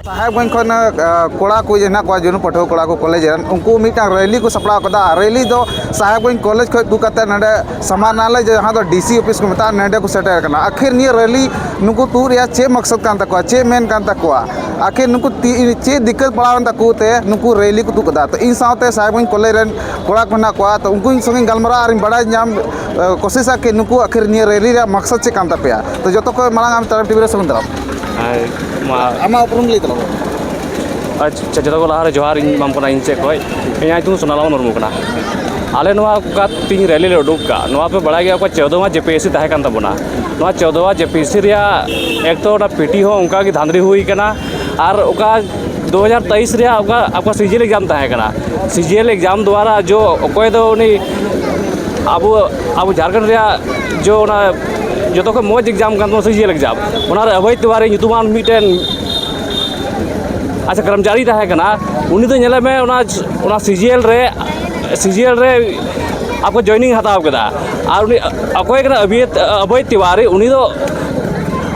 साहेबगंज खन कोड़ा को हेना को जुनू पठो कोड़ा को कॉलेज उनको मिटा रैली को सपड़ा कदा रैली दो साहेबगंज कॉलेज खो दू कते नडे समानालय जहां दो डीसी ऑफिस को मता नडे को सेटर करना आखिर निये रैली नुको तूर या चे मकसद कान तको चे मेन कान तको आखिर नुको चे दिक्कत पड़ावन तको ते नुको रैली को तू कदा तो इन साथे साहेबगंज कॉलेज रन कोड़ा को ना को तो उनको संगे गलमरा आर बड़ा नाम कोशिश के नुको आखिर निये रैली रे मकसद चे कान तपेया तो जतो को मांग आम तरफ टीवी रे संग तरफ आमा उपरुम ले तलो अच्छा जो लहा जोहार मामना इन चेक इन सोनालाम मुर्मू आले तीन रैली उडूक पे बड़ा गया 14वां जेपीएससी तहन तबना 14वां जेपीएससी एक तो पीटी उनका धांधली हुई और 2023 आपका सीजीएल एग्जाम तहना सीजीएल एग्जाम द्वारा जो अकोय दो अब अब झारखंड जो जो को मौज एग्जाम सीजीएल एग्जाम अभय तिवारी मिट्टन अच्छा कर्मचारी तहना उनी तो नेले में सीजीएल रे आपको जॉइनिंग हताव कदा और उनी अकोय अभय तिवारी उनी तो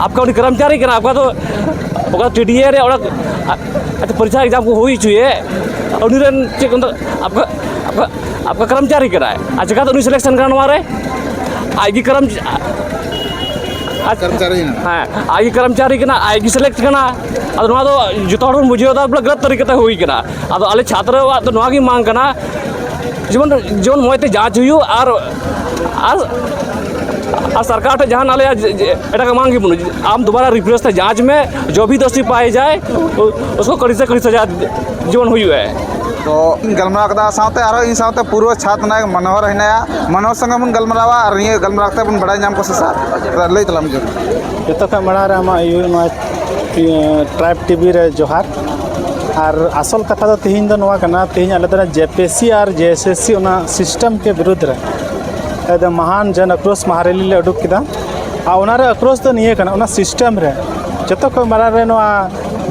आपका उनी कर्मचारी कना आपका तो टीडीए रे अच्छा परीक्षा एग्जाम को हुई चाहिए उनी रेन चेक आपका आपका आपका कर्मचारी कना है अच्छा तो उनी सिलेक्शन करना रे आगे कर्मचारी हाँ आगे कर्मचारी कना आगे सिलेक्ट करना जो बुझे गलत तरीके हुई अब आले छात्र तो मांग करना जीवन जीवन मौते जाँच हुई और सरकार ठे जहाँ आले एटा का मांग आम दोबारा रिफ्रेश थे जाँच में जो भी दोषी पाए जाए उसको कड़ी से कड़ी सजा जीवन हुई है तो गलमरा कदा साथे आरो इन साथे पूर्व छात्र नायक मनोहर हिनाया मनोहर संग मन गलमरावा और ये गलमराते बन बड़ा नाम को ससा लई तलाम जो जतो का मणा रे मा यू ट्राइब टीवी रे जोहार और आसल कथा तो तीन दो नवा कना तीन आले जेपीएससी और जेएसएससी ओना सिस्टम के विरुद्ध रे एकदम महान जन आक्रोश महारैली ले उडुक किदा आ ओना रे आक्रोश तो निये कना ओना सिस्टम रे जतो को मणा रे नवा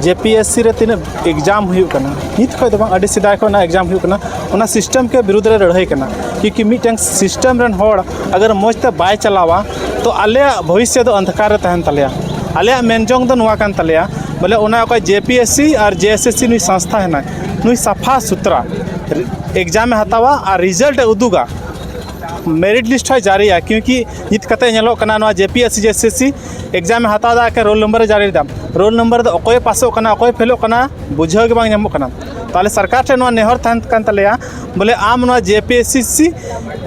जेपीएससी रे तीन एग्जाम हुई कना नित खो दो अडी सिदा को ना एग्जाम हुई कना ओना सिस्टम के विरुद्ध रे लड़ाई कना क्योंकि मिटन सिस्टम रन होड़ अगर मोजते बाय चलावा तो आले भविष्य दो अंधकार तहन तलिया आले मेनजोंग दो नुआ कान तलिया बोले ओना को जेपीएससी और जेएसएससी नुई संस्था है ना नुई सफा सुथरा एग्जाम हतावा और रिजल्ट उदुगा मेरिट लिस्ट है जारी है क्योंकि नित कते नेलो कना नुआ जेपीएससी जेएसएससी एग्जाम हतादा के रोल नंबर जारी दाम रोल नंबर दो अकोय पासो कना अकोय फेलो कना बुझाव के बांग कना ताले सरकार ठे नुआ नेहर थान कान तलिया बोले आम नुआ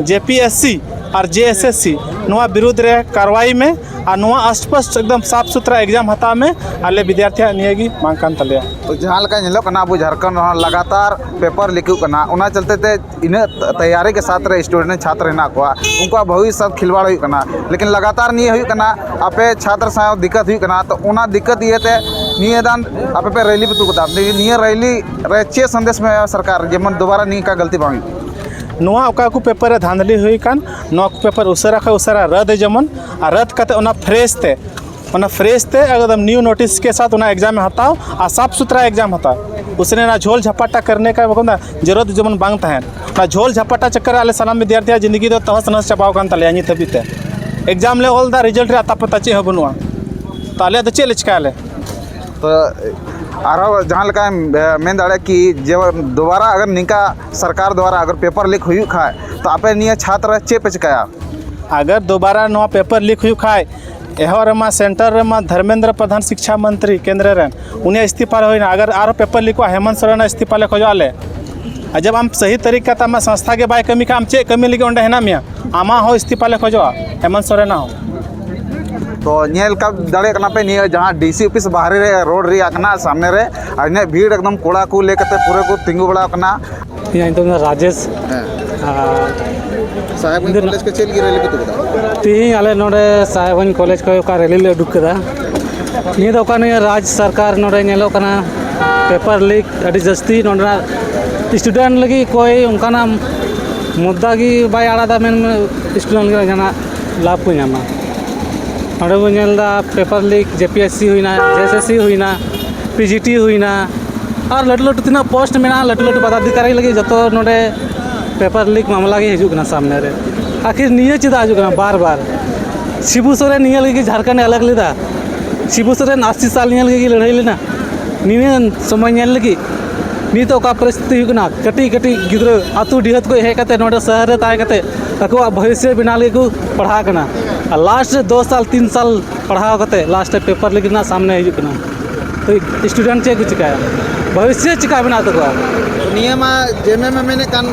जेपीएससी और जेएसएससी नुआ विरुद्ध रे कार्रवाई में और नुआ स्पष्ट एकदम साफ सुथरा एग्जाम हता में आले विद्यार्थी नियगी मांग कान तलिया तो जहाँ लगा नेलो कना अब झारखंड लगातार पेपर लिखू कना उना चलते ते इन तैयारी के साथ रे स्टूडेंट छात्र हेना को उनका भविष्य सब खिलवाड़ हुई कना लेकिन लगातार नहीं हुई कना आपे छात्र सा दिक्कत हुई कना तो उना दिक्कत ये ते निये दान आपे पे रैली पे तू कदा निये रैली रे चे संदेश में सरकार जेमन दोबारा नहीं का गलती बांगी नुआ ओका को पेपर धांधली हुई कान नुआ को पेपर उसरा खा उसरा रद्द जमन और रद्द करते उना फ्रेश थे एकदम न्यू नोटिस के साथ उना एग्जाम में हताओ और साफ सुथरा एग्जाम हताओ उसने ना झोल झपाटा करने का ना जरूरत जमन बांग तहन ना झोल झपाटा चक्कर आले सलाम विद्यार्थी जिंदगी दो तहस नहस चबाव कान तले अनी तबीते एग्जाम ले ऑल द रिजल्ट रे आता पता चे बनुआ ताले तो चे लिचकाले तो आरो जहाँ लगा मेन दाड़े कि जब दोबारा अगर निका सरकार द्वारा अगर पेपर लीक हुई खाए तो आपे निये छात्र चे पे चिकाया अगर दोबारा नुआ पेपर लीक हुई खाए एहर सेंटर में धर्मेंद्र प्रधान शिक्षा मंत्री केंद्र रेन उन्हें इस्तीफा होना अगर आरो पेपर लीक हुआ हेमंत सोरेन इस्तीफा ले खोजाले जब हम सही तरीका तमा संस्था के बाय कमी का हम चे कमी लगे हेना मिया आमा हो इस्तीफा ले खोजा हेमंत सोरेन हो तो नेल का दाड़े कना पे निये जहाँ डीसी ऑफिस बाहर रे रोड रे कना सामने रे और ने भीड़ एकदम कोड़ा को लेके पूरे को तिंगु बड़ा कना तो राजेश साहेबगंज कॉलेज के चल रैली पे तू कदा तीन आले नोडे साहेबगंज कॉलेज को रैली ले उडुक कदा निये दो काने राज्य सरकार नोडे नेलो कना पेपर लीक अडी जस्ती नोडना स्टूडेंट लगी कोई उनकाना मुद्दा की बाय आड़ा मेन स्टूडेंट के जना लाभ को नामा नोडे बो नेलदा पेपर लीक जेपीएससी हुईना जेएसएससी हुईना पीजीटी हुईना और लटू लटू तीना पोस्ट में लटू लटू पदाधिकारी लगी जो नोडे पेपर लीक मामला के हजूना सामने रे आखिर निये चेदा हजूना बार बार शिबू सोरेन निये लगी झारखंड अलग लेदा शिबू सोरेन 80 साल लगी लड़ाई लेना नीन समय लगी नीत परिस्थिति होना कटी कटी गिद्रा आतु डिहत को हेकते नोडे शहर रे ताय कते अको भविष्य बिना लगे को पढ़ा करना लास्ट 2 साल 3 साल पढ़ाव करते लास्ट पेपर लगे ना सामने हिजुकना तो स्टूडेंट चे को चिकाया भविष्य चिका बना तको नियम जेमे में मैंने कान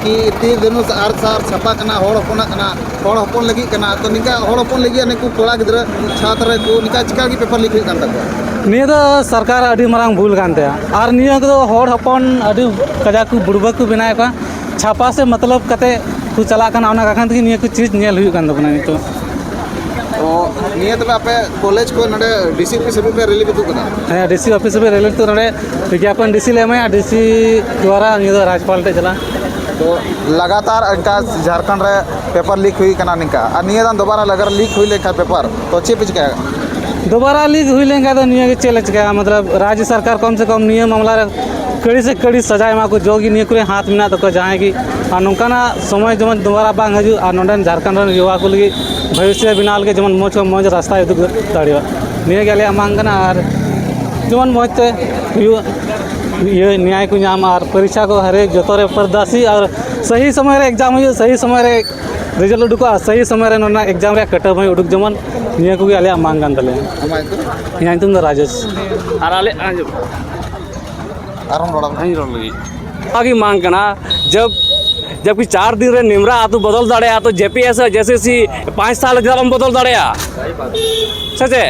कि तीर धनुष आर सार छापा कना होड़ होपना कना होड़ होपन लगी कना तो निका होड़ होपन लगी ने को कोड़ा गिद्रा छात्र को निका चिका की पेपर लिख कान तको निया तो सरकार अड़ी मारंग भूल कानते और निया को होड़ होपन अड़ी कजा को बुड़बक को बनाए का छापा से मतलब कते को चला कना ओना काखन निया को चीज नेल हुई कान दबना तो निया तबे आपे कॉलेज को नडे डीसी ऑफिस पे रैली के दुकना हाँ डीसी ऑफिस पे रैली तो नडे विज्ञापन डीसी ले में डीसी द्वारा निया तो राज्यपाल ते चला तो लगातार इनका झारखंड रे पेपर लीक हुई कना निका और निया दान दोबारा अगर लीक हुई लेखा पेपर तो चे पिच का दोबारा लीक हुई लेंगे तो निया के चले चिका मतलब राज्य सरकार कम से कम नियम मामला कड़ी से कड़ी सजा एमा को जोगी निया को हाथ मिना तो जहाँ की और नौकाना समय जमन दोबारा बांग हजू और नोडन झारखंड युवा को लगी भविष्य बिनाल के जमन मौज को मौज रास्ता उदुग दाड़िया निया के लिए मांग करना और जमन मौज ते ये न्याय को नाम और परीक्षा को हर एक जोतरे परदासी और सही समय रे एग्जाम हुई सही समय रे रिजल्ट उडुका सही समय रे नोना एग्जाम रे कटअप हुई उडुक जमन निया को आले मांग कान तले यहाँ तुम तो राजेश और आले आराम रोड़ा आगे मांग करना जबकि 4 दिन रे निमरा आतु बदल दाड़े तो जेपीएस जैसे 5 साल हम बदल दाड़े सचे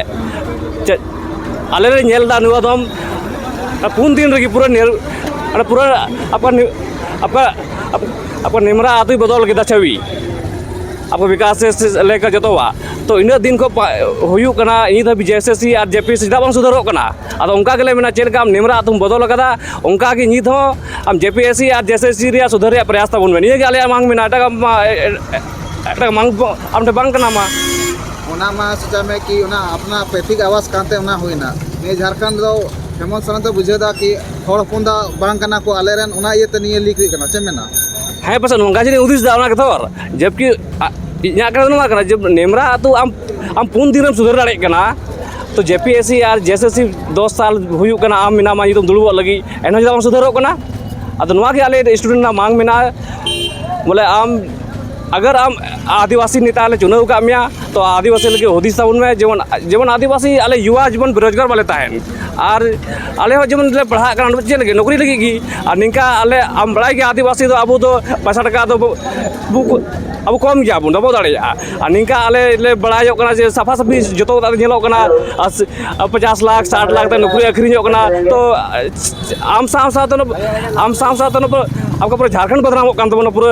आले रे नेल दा नुआ दम 4 दिन रे पूरा पूरा आपका निमरा आतु बदल के छवि आपको विकास से लेकर जतवा तो इन दिन को हुयुकना इन धाबी जेएसएससी और जेपीएससी चेदा बांग सुधारोग कना आदो उनका गेले मेना चेलका निमरा तुम बदल कदा उनका की नित हो हम जेपीएससी और जेएसएससी रे सुधार रे प्रयास ताबुन में निये के आले मांग मेना एटा मांग आमटे बांग कना मा ओना मा सोचा में कि ओना अपना पैथिक आवास कांते ओना होइना ने झारखंड दो हेमंत सोरेन तो बुझेदा कि होड़ होपन दा बांग कना को आले रेन ओना इयते निये लीक हुई कना चे मेना है पस नोंगा जी उदिस दा ओना कथोर जबकि जब नेमरा तो आम 4 दिन सुधर दाड़े कना तो जेपीएससी और जेएसएससी 10 साल हुयुकना आम मिना मा तुम दुड़ब लगी एन जब सुधरोग कना अद नोआ के आले स्टूडेंट ना मांग मेना बोले आम अगर आम आदिवासी नेता ले चुनाव का मिया तो आदिवासी लगे हुदिस ताबुन में जेमन जेमन आदिवासी आले युवा जीवन बेरोजगार वाले ताहन और आले हो जेमन ले पढ़ा करन चे लगे नौकरी लगी की और निका आले आम बड़ाई के आदिवासी तो अब तो 5 टका तो अब कम गया बुन दबो दाड़िया और निका आले ले बड़ाई कना जे साफा साफी जतो नेलो कना 50 लाख 60 लाख तक नौकरी अखरीन कना तो आम साथ तो आपका पूरा झारखंड बदनाम कान तबन पूरा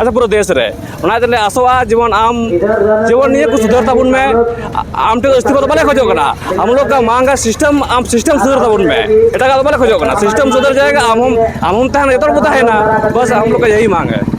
अच्छा पूरा देश रे ओना तले आसोआ जीवन आम जीवन निये को सुधार ताबुन में आम टे इस्तीफा तो बाले खोजो कना हम लोग का मांग सिस्टम आम सिस्टम सुधार ताबुन में एटा का बाले खोजो कना सिस्टम सुधर जाएगा हम तहन एतर बुता है ना बस हम लोग का यही मांग है।